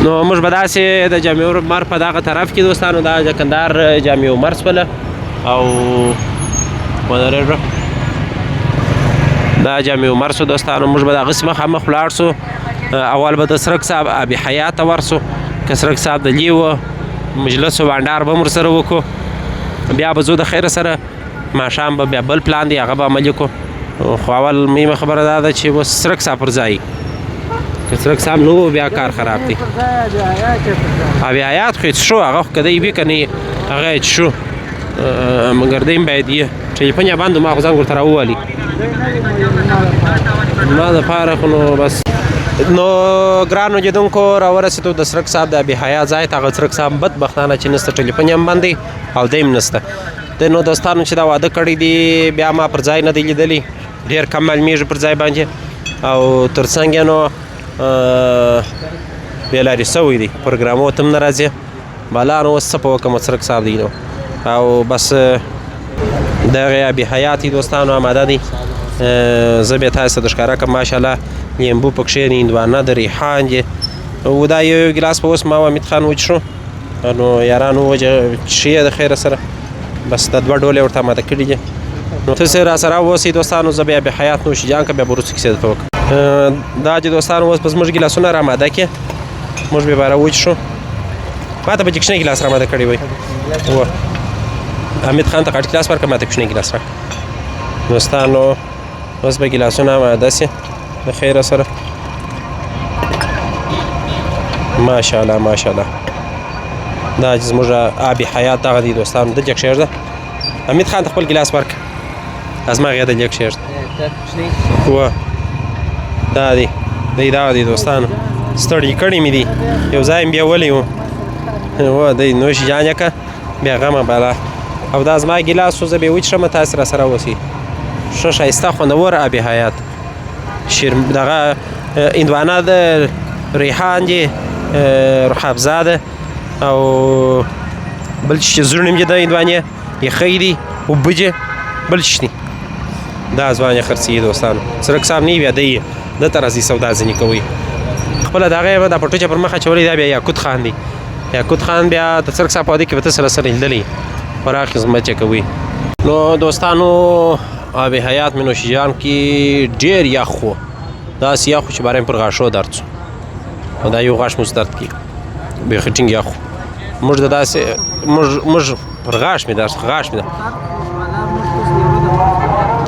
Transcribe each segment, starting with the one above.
نو موږ به داسې د جامع عمر په دغه طرف کې دوستانو دا د کندهار جامع عمر شوله او ودرېږه دا جامع عمر شو دوستانو. موږ به دغسې مخامخ ولاړ شو. اول به د سرک صاحب آب حیات ته ورسو که سرک صاحب د لیو مجلس و بانډار به هم ورسره وکړو. بیا به ځو د خیره سره ماښام به بیا بل پلان دی هغه به عملي کړو. خو اول مهمه خبره دا ده چې اوس سرک صاحب پر ځای که سرک صاحب نه و بیا کار خراب دی. آب حیات خو یې څښو هغه خو که دی وي که نه هغه یې څښو مګر دی هم باید یې ټلیفون یې بند و ما خو زنګ ورته راووالي ما دپاره خو نو بس نو ګرانو لیدونکو راورسېدو د سرک صاحب د آب حیات ځای ته. هغه سرک صاحب بدبختانه چې نسته ټلیفون یې هم بند دی او دی هم نسته. د نو دوستانو چې دا واده کړی دی بیا ما پر ځای نه دی لیدلی ډېر کم معلومیږي پر ځای باندې او تر څنګ یې نو بېلارې سوی دی پروګرامو ته هم نه راځي بالا نو اوس څه په وکړم سرک صاحب دی نو او بس دغه آب حیات دوستانو آماده دی. زه بیا تاسو ته د ښکاره کړم ماشاءالله لیمبو پکښې دی هندوانه د ریحان دی او دا یو ګیلاس په اوس ما او حمید خان وڅښو نو یارانو څښي د خیره سره بس دا دوه ډولې ورته آماده کړي دي. نو تاسې راسره اوسئ دوستانو. زه بیا آب حیات نوشیجان که بیا به وروسته کیسې درته وکړم. دا چې دوستانو اوس به زموږ ګیلاسونه را آماده کړي موږ بیا به راوچښو. ما ته به چې کوچنی ګیلاس را آماده کړی وی و حمید خان ته غټ ګیلاس ورکړه ما ته کوچنی ګیلاس راکړه. دوستانو اوس به ګیلاسونه آماده سي د خیره سره ماشاءالله ماشاءالله. دا چې زموږ آب حیات دغه دی دوستانو دلته کښېږده. حمید خان ته خپل ګیلاس ورکړه زما هغې دلته کښېږده و دا دی دغه دی دوستانو ستړي کړي مې دي یو ځای مې بیولی و دی نوش جان یې کړه بیا غمه بالا او دا زما ګیلاس و زه بیا وچښم تاسې راسره اوسئ. ښه ښایسته خوندور آب حیات دغه هندوانه د ریحان دی رحابزه ده او بل چې زړونه مې د هندوانې یخی دي اوبه دي بل څه دي دا ځوان یې خرڅوي دوستانو. سرک صاحب نه بیا دی دلته راځي سودا ځینې کوي خپله د هغه دا پټوچه پر مخ اچولی دا بیا یاقوت خان دی. یاقوت خان بیا د سرک صاحب په واده کې به ته سره لیدلی خورا خدمت یې کوي. نو دوستانو آب حیات مې نوشیجان کې ډېر یخ و داسې یخ و چې باره مې پر غاښو درد شو او دا یو غاښ مو درد کوي بیخي ټینګ یخ و موږ د داسې موږ پر غاښ مې درد غاښ مې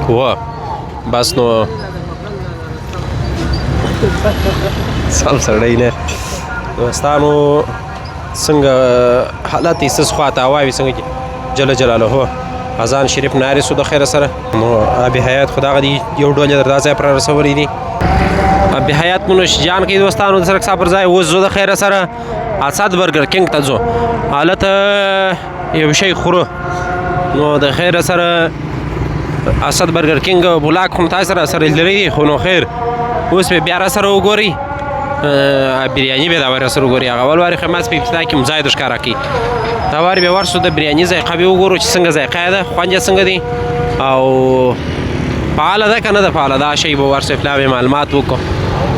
و بس نو سم سړی نه دوستانو څنګه حالت یې ستاسو خواته هوا وي څنګه جل جلاله اذان شریف نارې سو د خیره سره نو آب حیات خو دغه دی یو ډول یې دا ځای پر رسولی دی. آب حیات مو نوشیجان کوي دوستانو د سرک صاحب پر ځای اوس زو د خیره سره اسد برګر کینګ ته ځو هلته یو شی خورو نو د خیره سره اسد برګر کینګ بلاک خو تاسو سره لري خو نو خیر اوس به بیا راسره وګورئ بریاني به دا راسره وګورئ هغه اول وارې خماس په ابتدا کې مځای د ښکاره کوي دا وارې بیا ورسو د بریاني ذایقه به وګورو چې څنګه ذایقه یې ده خوند یې څنګه دی او فعاله ده که نه ده فعاله دا شی به ورسو فلا به معلومات وکړو.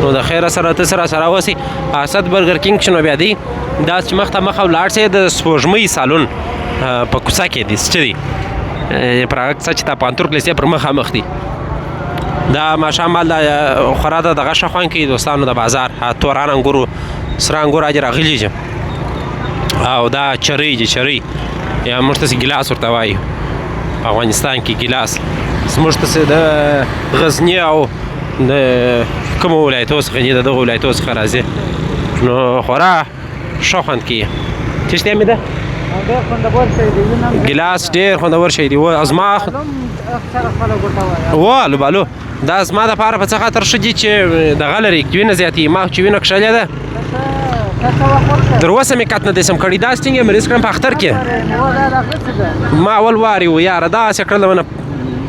نو د خیره سره ته سره اوسئ اسد برګر کینګ چې نو بیا دی دا چې مخ ته مخ ولاړ سئ د سپوږمۍ سالون په کوڅه کې دی څه دی پر هغه کوڅه چې تا پانتور کلیسې پر مخامخ دی دا ماښام مال خورا د دغه ښه خوند کوي دوستانو د بازار توران انګورو سره انګور اجې راغلي دي او دا چرۍ دي چرۍ یا موږ تاسې ګیلاس ورته وایو په افغانستان کې ګیلاس زموږ تاسې د غزني او د کومو ولایتو څخه دي د دغو ولایتو څخه راځي نو خورا ښه خوند کوي چشتیا مې ده ګیلاس ډېر خوندور شی دی زما والو بالو دا زما دپاره په څه خاطر ښه دي چې دغه لري وینه زیاتوي ما چې وینه کښلې ده در اوسه مې کت نه دی سم کړی داسې ټینګ یې مریض کړم په اختر کې ما اول وارې و یاره داسې کړله ونه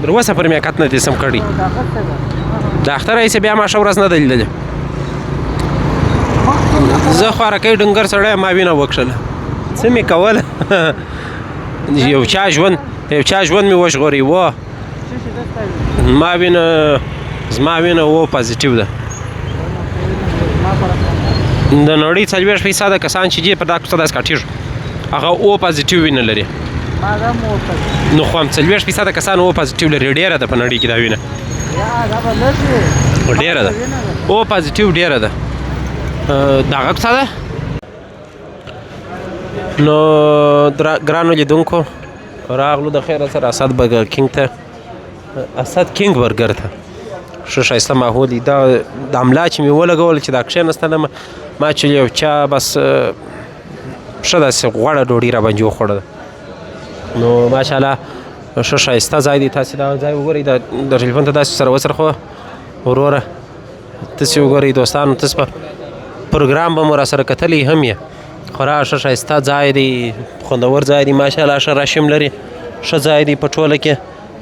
در اوسه پورې مې کت نه دی سم کړی د اختر ایسې بیا ما ښه ورځ نه ده لیدلې زه خوارکی ډنګر سړی ما وینه وکښله څه مې کوله یو چا ژوند مې وژغوري و زما وینه و پازیټیو ده د نړۍ 40% کسان چې دي په دا کوڅه داسې کاټېږي هغه او پازیټیو وینه لري نو خو هم 40% کسان او پازیټیو لري ډېره ده په نړۍ کې دا وینه ډېره ده او پازیټیو ډېره ده دا هغه کوڅه ده نو ګرانو لیدونکو راغلو د خیره سره اسد برګر کینګ ته اسد کینګ برګر ته ښه ښایسته ماحول دی دا د املا چې مې ولګول چې دا کښېنستلم ما چې یو چا بس ښه داسې غوړه ډوډۍ راباندې وخوړله نو ماشاءالله ښه ښایسته ځای دی تاسې دا ځای وګورئ د ټلیفون ته داسې سره وڅرخوه وروره تاسې وګورئ دوستانو تاسې په پروګرام به مو راسره کتلی هم یې خورا ښه ښایسته ځای دی خوندور ځای دی ماشاءالله ښه راشم لري ښه ځای دی په ټوله کې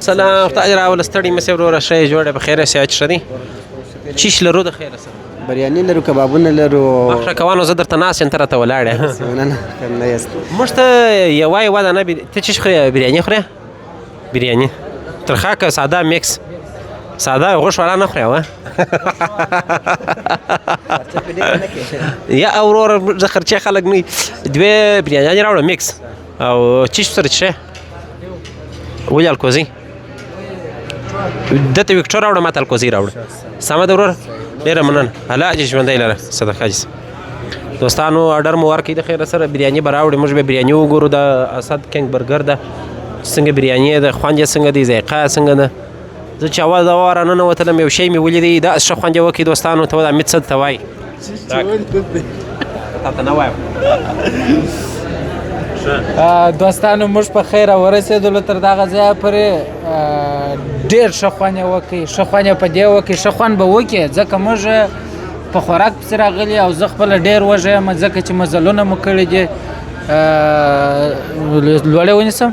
سلام خدای دې راوله ستړي مه سې وروره ښه یې جوړ یې په خیره سې ښه دی چیش لرو د خیره سره بریاني لرو کبابونه لرو ښه کوانو زه درته ناست یم ته راته ولاړ یې نه یاست موږ ته یوه یوه دانه ته چیش خورې بریاني خورې بریاني ترخه که ساده میکس ساده غوښ والا نه خورې وه یا وروره زه خرچې خلک نه دوې بریانیانې راوړه میکس او چیش سره څښې ولې الکوزي ده ته ویکټور راوړه ما ته الکوزي راوړه سمه ده وروره ډېره مننه الله دې ژوندی لره صدقه جس دوستانو اډر مو ورکړئ د خیره سره بریاني به راوړئ موږ به بریاني وګورو د اسد کینګ برګر ده څنګه بریاني ده خوند یې څنګه دی ذایقه یې څنګه ده زه چې اول دوا راننوتلم یو شی مې ولیدی دا ښه خوند یې وکړي دوستانو ته امید څه ته وایي تاته نه وایم دوستانو موږ په خیره ورسېدلو تر دغه ځایه پورې ډېر ښه خوند یې وکړي ښه خوند یې په دې وکړي ښه خوند به وکړي ځکه موږ په خوراک پسې راغلي او زه خپله ډېر وږی یم ځکه چې مزلونه مو کړي دي لوړې ونیسم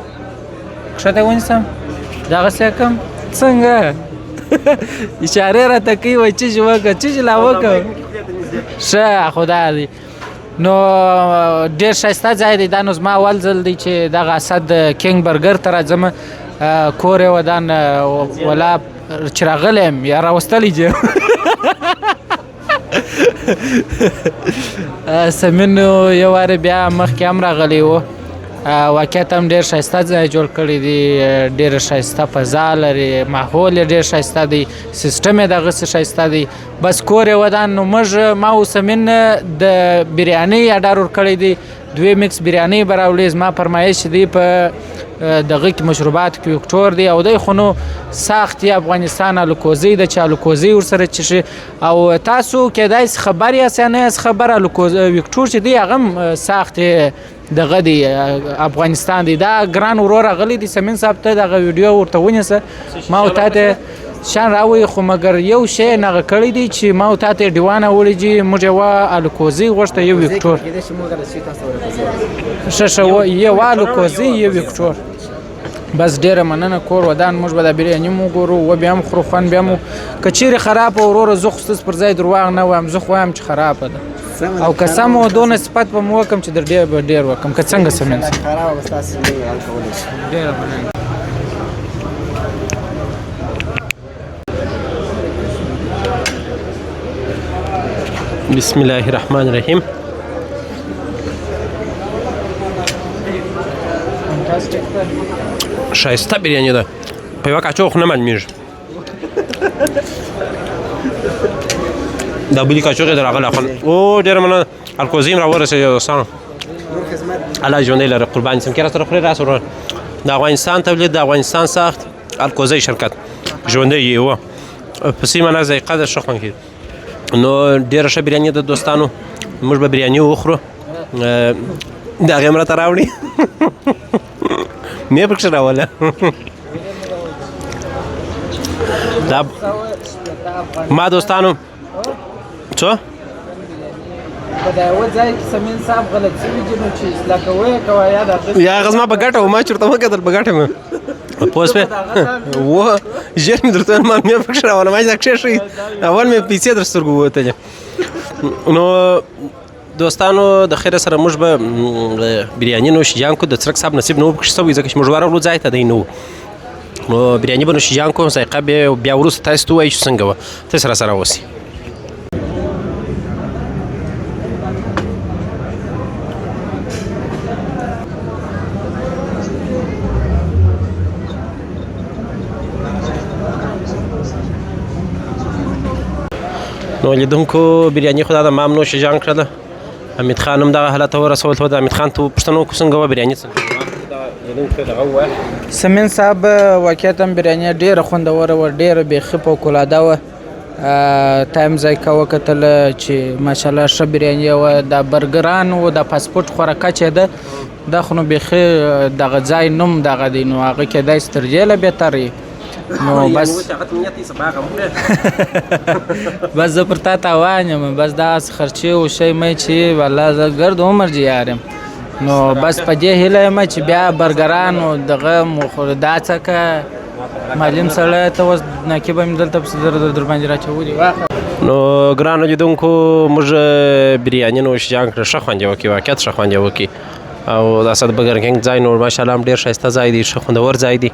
ښکته ونیسم دغسې یې کړم څنګه اشارې راته کوي وایي چیچ وکړه چیچ لا وکړه ښه خدای دی نو ډېر ښایسته ځای دی دا نو زما اول ځل دی چې دغه اسد کینګ برګر ته راځم کور یې ودان ولا چې راغلی یم یا راوستلی دي سمین یو وارې بیا مخکې هم راغلی و واقعیت هم ډېر ښایسته ځای جوړ کړی دی ډېره ښایسته فضا لري ماحول یې ډېر ښایسته دی سیسټم یې دغسې ښایسته دی بس کور یې ودان نو موږ ما او سمین د بریانۍ اډر ورکړی دی 2 میکس بریانۍ به راوړي زما فرمایش دی په دغه کې مشروبات کې ویکټور دی او دی خو نو ساختې افغانستان الکوزي د چې الکوزي ورسره چشي او تاسو کېدای شي خبر یاست یا نه یاست خبر ویکټور چې دی هغه هم ساختې دغه دی افغانستان دی دا ګران ورور راغلی دی سمین صاحب ته دغه ویډیو ورته ونیسه ما او تا ته شان راوي خو مګر یو شی نغه کړی دی چې ما او تا ته دیوانه وړي چې موږ یوه الکوزي غوښته یو ویکټور ښه یو الکوزي یو ویکټور بس ډېره مننه کور ودان موږ به د بریاني مو ګورو و بیا هم خورو خوند بیا مو که چیرې خرابه وروره زه خو ستاسو پر ځای درواغ نه وایم زه خو وایم چې خرابه ده او که سم و دونه صفت به مو وکړم چې در ډېر به ډېر وکړم که څنګه سمین ډېره مننه بسم الله الرحمن الرحیم ښایسته بریاني ده په یوه کاچو خو نه معلومېږي دا بلې کاچوغې ته راغلی خوند او ډېره مننه الکوزي هم راورسېدی دوستانو الله ژوندی لري قربان سم کې راسره خورې راسه ورور د افغانستان تولید د افغانستان ساخت الکوزي شرکت ژوندی یې و په سیمه نه ذایقه ده ښه خوند کوي نو ډېره ښه بریاني ده دوستانو موږ به بریاني وخورو د هغې هم راته راوړي مې پکښې راوله دا ما دوستانو څه په دا یوه ځای کې سمین صاحب غلط شوي دي نو چې اصلاح کوی یې کوه یا د یا هغه زما په ګټه و ما چې ورته وکتل په ګټه مې پوه شوې و ژر مې درته ویل ما مې پکښې راوله ما چې دا کښېښوي اول مې پیسې در سترګو ووتلې نو دوستانو د خیره سره موږ به بریاني نوشیجان کو د څرک صاحب نصیب نه و پکښې شوی ځکه چې موږ ورغلو ځای ته دی نه و نو بریاني به نوشیجان کو ذایقه بیا وروسته تاسو ته ووایي چې څنګه وه تاسې راسره اوسئ نو لیدونکو بریاني خو دا د مام نوش جان کړله حمید خان هم دغه حالت ته ورسول ته د حمید خان ته پوښتنه وکړو څنګه وه بریاني سمین صاحب واقعیتا بریاني ډېره خوندوره وه ډېره بیخي فوقالعاده وه ټایم ذایقه وکتله چې ماشاءالله ښه بریاني وه دا برګران و د فاسفوډ خوراکه چې ده دا خو نو بیخي دغه ځای نوم دغه دی نو هغه کیدای شي تر جیله بهتر وي نو بس بس زه پر تا تاوان یم بس دغسې خرچې و شی مې چې والله زه ګرد عمر جیار یم نو بس په دې هیله یم چې بیا برګرانو دغه دا څکه معلم سړی ته اوس ناقبه مې دلته پسې در باندې راچولي نو ګرانو لیدونکو موږ بریاني نوش جان کړه ښه خوند یې وکړي واقعیت ښه خوند یې وکړي او دا صد برګر کینګ ځای نو ماشاءالله هم ډېر ښایسته ځای دی ښه خوندور ځای دی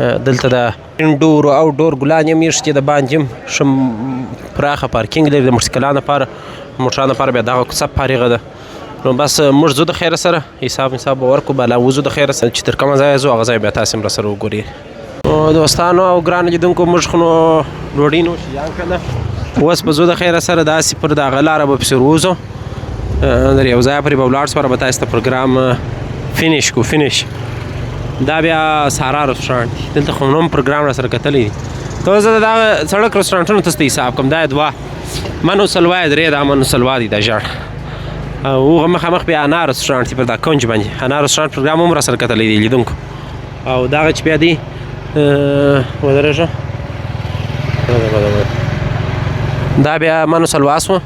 دلته د انډور او آوټډور ګلان هم ایښي چې د باندې هم ښه پراخه پارکینګ لري د موټرسایکلانو لپاره موټرانو لپاره بیا دغه کوڅه فارغه ده نو بس موږ ځو د خیره سره حساب به ورکړو بالا وځو د خیره سره چې تر کومه ځایه ځو هغه ځای بیا تاسې هم راسره وګورئ نو دوستانو او ګرانو لیدونکو موږ خو نو ډوډۍ نوش جان کړله اوس به ځو د خیره سره داسې پر دغه لاره به پسې ووځو در یو ځایه پورې به ولاړ سو به تاسې ته پروګرام فینش کو فینش دا بیا سارا رستورانټ دی دلته خو نوم پروګرام راسره کتلی دی ته زه د دغه سړک رستورانټونو ته حساب کوم دا یې دوه منو سلوا یې درې دا منو سلوا دی دا ژړ او هغه مخامخ بیا انا رستورانټ دی پر دا کنج باندې انا رستورانټ پروګرام هم راسره کتلی دی لیدونکو او دغه چې بیا دی ودرېږه دا بیا منو سلوا سو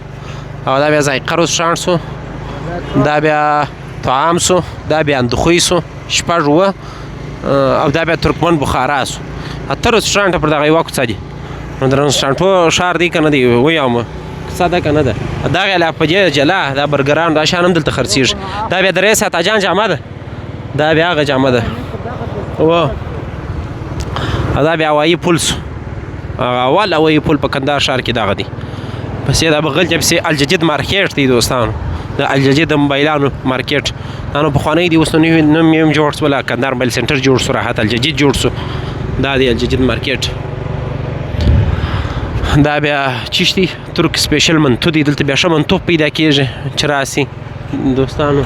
او دا بیا ذایقه رستورانټ سو دا بیا طعام سو دا بیا اندخوی سو شپږ اووه او دا بیا ترکمن بخارا سو اته رستورانټ پر دغه یوه کوڅه دي نو د رستورانټو ښار دی که نه دی ویاومه کوڅه ده که نه ده دغه علاوه په دې جلا دا برګران دا شیان هم دلته خرڅېږي دا بیا د رئیس عطاجان جامه ده دا بیا هغه جامه ده او دا بیا هوایي پل سو اول هوایي پل په کندهار ښار کې دغه دی پس یې دا بغل پسې الجدید مارکیټ دی دوستانو د الجدید د موبایلانو مارکیټ دا نو پخوانی دی اوس نو نوي نوم یې هم جوړ سوله کندهار موبایل سنټر جوړ سو راحت الجدید جوړ سو دا دی الجدید مارکیټ دا بیا چیشتی ترک سپیشل منتو دی دلته بیا ښه منتو پیدا کېږي چې راسي دوستانو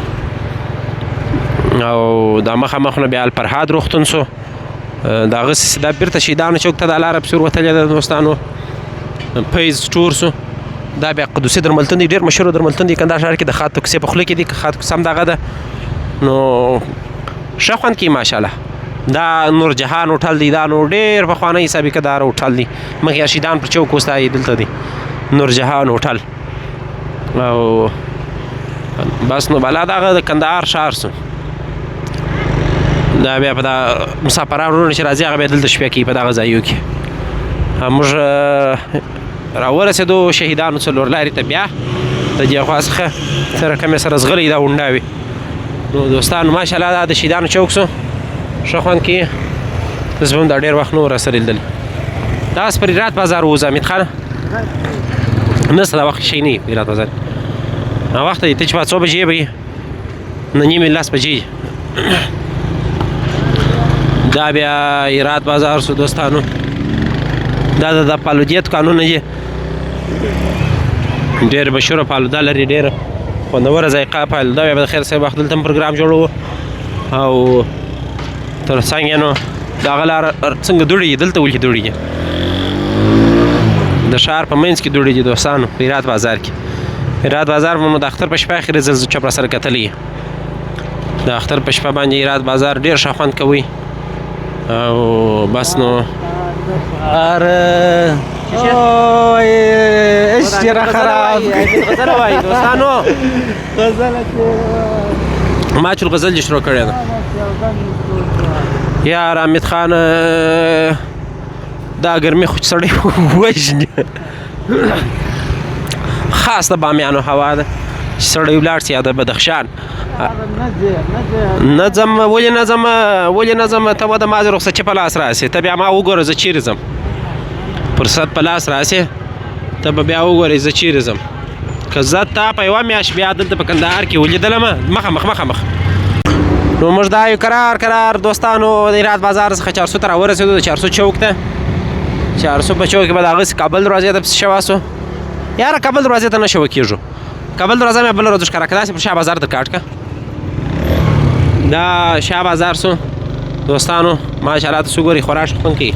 او دا مخامخ نه بیا الفرهاد روغتون سو د هغسې دا بیرته شهیدانو چوک ته دا لاره پسې وروتلې ده دوستانو فیض سټور سو دا بیا قدوسي درملتون دی ډېر مشهور درملتون دی کندهار ښار کې د خاطو کوڅې په خوله کې دی خاطو کوڅه هم دغه ده نو ښه خوند کوي ماشاءالله دا نورجهان هوټل دی دا نو ډېر پخوانی سابقه دار هوټل دی مخکې شهیدان پر چوک اوس دا دلته دی نورجهان هوټل او بس نو بالا دغه د کندهار ښار سو دا بیا په دا مسافران وروڼه چې راځي هغه بیا دلته شپې کوي په دغه ځایو کې موږ راورسېدو شهیدانو څلور لارې ته بیا د دې خوا څخه سره کمې سره زغلی دا غونډاوې نو دوستانو ماشاءالله دا د شهیدانو چوک سو ښه خوند کوي اوس به هم دا ډېر وخت نه و راسره لیدلی دغسې پر هرات بازار ووځه حمید خانه نسته دا وخت شی نه وي په هرات بازار ناوخته دی ته چې په څو بجې به یې 9:30 10 بجې دا بیا هرات بازار سو دوستانو دا د پالودیه دوکانونه دي ډېر مشهوره پالوده لري ډېره خوندوره ذایقه پالوده بیا به د خیر صاحب وخت دلته هم پروګرام جوړوو او تر څنګ یې نو د هغه لاره څنګه دوړې دي دلته ولې دوړې دي د ښار په منځ کې دوړې دي دوستانو په هرات بازار کې هرات بازار به مو د اختر په شپه اخرې ځل چپ راسره کتلی د اختر په شپه باندې هرات بازار ډېر ښه خوند کوي او بس نو اره ايش جرى خراب غزل وای دوستانو ما چې غزل دې شروع کړی ده یار حمید خان دا ګرمي خو سړی وژني خاص د بامیانو هوا ده چې سړی ولاړ سي یا د بدخشان نه ځم ولې نه ځم ته به د ما رخصت چې په لاس راسې ته بیا ما وګوره زه چیرې ځم فرصت په لاس راسې ته به بیا وګورې زه چیرې ځم که زه تا په یوه میاشت بیا دلته په کندهار کې ولیدلمه مخامخ نو موږ دا یو کرار دوستانو د هرات بازار څخه 400 ته راورسېدو د 400 چوک ته 400 په چوک کې به د هغسې کابل دروازې ته پسې شوی سو یاره کابل دروازې ته نه شو کېږو کابل دروازه مې بله ورځ ښکاره کړه داسې پر شاه بازار در کاټ کړه دا شاه بازار سو دوستانو ماشاءالله تاسو ګورئ خورا ښه خوند کوي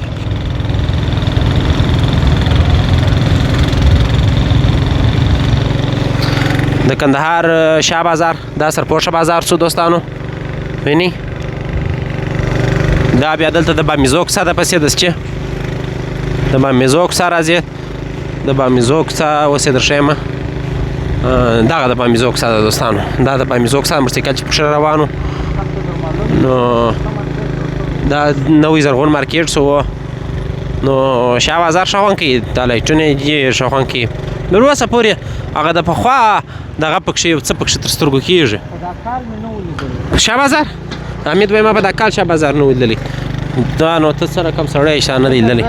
د کندهار شاه بازار دا سرپوشه بازار سو دوستانو ویني دا بیا دلته د بامیزو کوڅه ده پسې دسچې د بامیزو کوڅه راځي د بامیزو کوڅه اوس یې درښیم دغه د بامیزو کوڅه ده دوستانو دا د بامیزو کوڅه موټرسایکل چې پکښې روانو نو دا نوی زرغون مارکیټ سو نو شاه بازار ښه خوند کوي دا لایټونه یې ښه خوند کوي تر اوسه پورې هغه د پخوا دغه پکښې یو څه پکښې تر سترګو کېږي شاه بازار حمید وایي ما به دا کال شاه بازار نه و لیدلی دا نو ته سره کم سړی شته نه دی لیدلی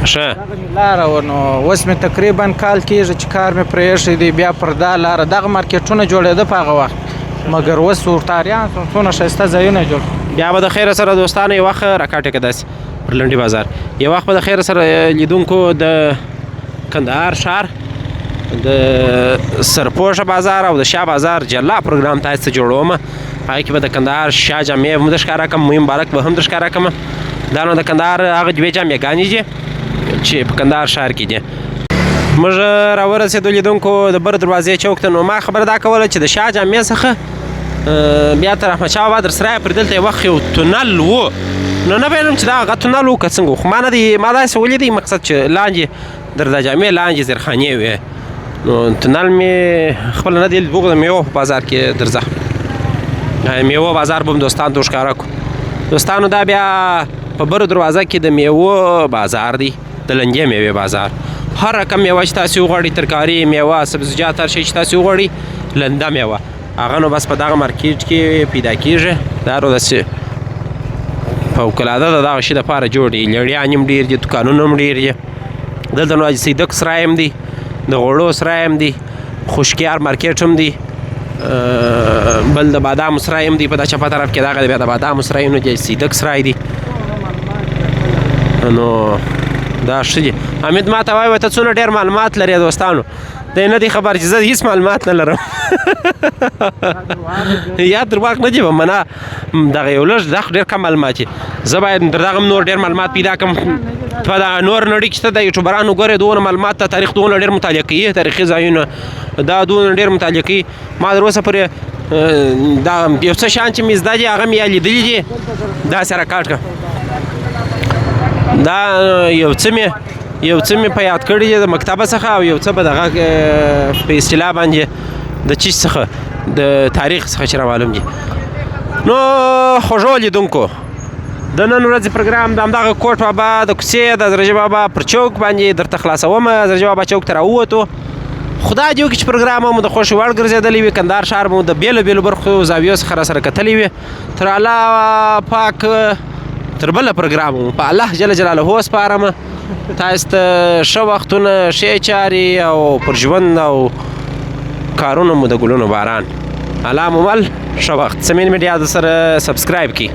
ښه لاره و نو اوس مې تقریبا کال کېږي چې کار مې پرېښی دی بیا پر دا لاره دغه مارکیټونه جوړېده په هغه وخت مګر اوس ورتاریان څونه ښایسته ځایونه جوړ بیا به د خیره سره دوستانو یو وخت راکاټې که داسې پر لنډي بازار یو وخت به د خیره سره لیدونکو د کندهار ښار د سرپوشه بازار او د شاه بازار جلا پروګرام تاسو ته جوړوم هغې کې به د کندهار شاه جامې هم در ښکاره کړم مهم بارک به هم در ښکاره کړم دا نو د کندهار هغه دوې جامېګانې دي چې په کندهار ښار کې دي موږ راورسېدو لیدونکو د بر دروازې چوک ته نو ما خبره دا کوله چې د شاه جامې څخه بیا تر احمدشاه بابا در سرای پورې دلته یو وخت یو تونل و نو نه پوهېږم چې دا هغه تونل و که څنګه خو ما نه دی ما داسې ولیدی مقصد چې لاندې در دا جامې لاندې زیرخانې وې نو تونل مې خپله نه دی لید بوغ د میوو په بازار کې درځه میوو بازار به هم دوستانو ته ښکاره کړو دوستانو دا بیا په برو دروازه کې د میوو بازار دی د لنګې میوې بازار هر رقم میوه چې تاسې وغواړئ ترکاري میوه سبزیجات هر شی چې تاسې وغواړئ لنده میوه هغه نو بس په دغه مارکیټ کې پیدا کېږي دا نو داسې فوقالعاده د دغه شي دپاره جوړ دي لړیان هم ډېر دي دوکانونه هم ډېر دي دلته نو حاجي صیدک سرای هم دی د غوړو سرای هم دی خوشکیار مارکیټ هم دی بل د بادامو سرای هم دی په دا چپه طرف کې دغه بیا د بادامو سرای نو د صیدک سرای دی نو دا ښه دي حمید ما ته وایي ته څونه ډېر معلومات لرې دوستانو دی نه دی خبر چې زه هېڅ معلومات نه لرم یا درواغ نه دي به منه دغه یو لږ دا خو ډېر کم معلومات دي زه باید در دغه نور ډېر معلومات پیدا کړم په دغه نور نړۍ کې شته د یوټیوبرانو ګورې دونه معلومات ته تاریخ دونه ډېر مطالعه کوي تاریخي ځایونه دا دونه ډېر مطالعه کوي ما تر اوسه پورې دا یو څه شیان چې مې زده دي هغه مې یا لیدلي دي داسې راکاټ کړه دا یو څه مې په یاد کړي دي د مکتبه څخه او یو څه به دغه په اصطلاح باندې د چیز څخه د تاریخ څخه چې رامعلوم دي نو خوږو لیدونکو د نن ورځې پروګرام د همدغه کوټ بابا د کوڅې د حضرت بابا پر چوک باندې درته خلاصوم حضرت بابا چوک ته راووتو خدای دې وکړي چې پروګرام مو د خوښې وړ ګرځېدلی وي کندهار ښار مو د بېلو بېلو برخو زاویو څخه راسره کتلی وي تر الله پاک تر بله پروګرام مو په الله جل جلاله وسپارم تاسو ته ښه وختونه ښې چارې او پر ژوند او کارونه مو د ګلونو باران الله مو مل ښه وخت سمین میډیا د سره سبسکرایب کړي